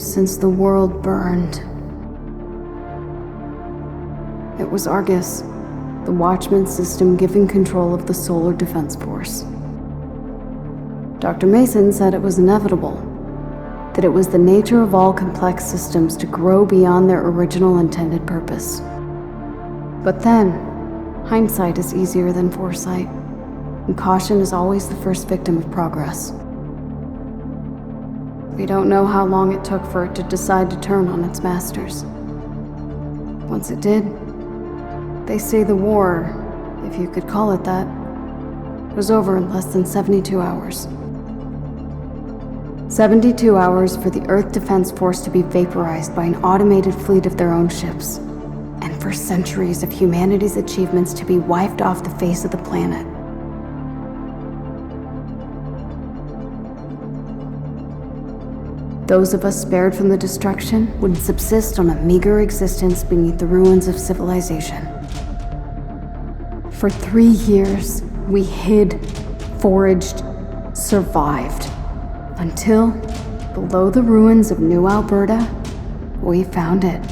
since the world burned. It was ARGUS, the Watchman system given control of the Solar Defense Force. Dr. Mason said it was inevitable, that it was the nature of all complex systems to grow beyond their original intended purpose. But then, hindsight is easier than foresight, and caution is always the first victim of progress. We don't know how long it took for it to decide to turn on its masters. Once it did, they say the war, if you could call it that, was over in less than 72 hours. 72 hours for the Earth Defense Force to be vaporized by an automated fleet of their own ships, and for centuries of humanity's achievements to be wiped off the face of the planet. Those of us spared from the destruction would subsist on a meager existence beneath the ruins of civilization. For 3 years, we hid, foraged, survived, until, below the ruins of New Alberta, we found it.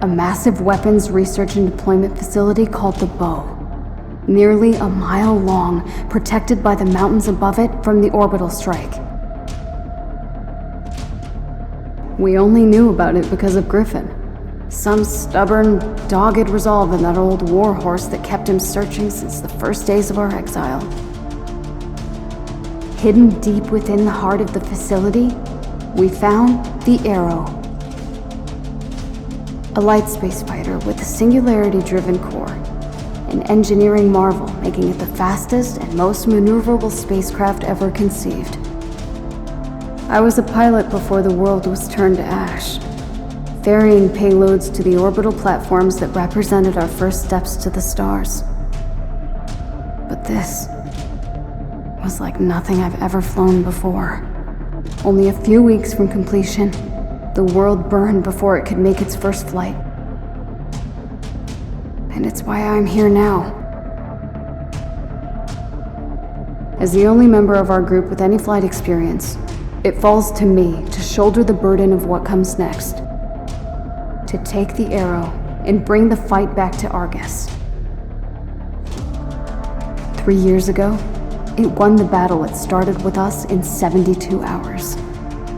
A massive weapons research and deployment facility called the Bow, nearly a mile long, protected by the mountains above it from the orbital strike. We only knew about it because of Griffin. Some stubborn, dogged resolve in that old warhorse that kept him searching since the first days of our exile. Hidden deep within the heart of the facility, we found the Arrow. A light space fighter with a singularity-driven core, an engineering marvel making it the fastest and most maneuverable spacecraft ever conceived. I was a pilot before the world was turned to ash, ferrying payloads to the orbital platforms that represented our first steps to the stars. But this was like nothing I've ever flown before. Only a few weeks from completion, the world burned before it could make its first flight. And it's why I'm here now. As the only member of our group with any flight experience, it falls to me to shoulder the burden of what comes next. To take the Arrow and bring the fight back to Argus. 3 years ago, it won the battle it started with us in 72 hours.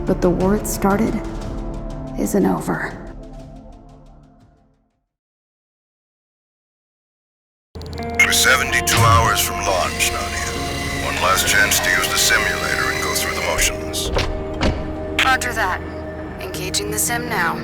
But the war it started isn't over. We're 72 hours from launch, Nadia. One last chance to use the simulator and go through the motions. Roger that. Engaging the sim now.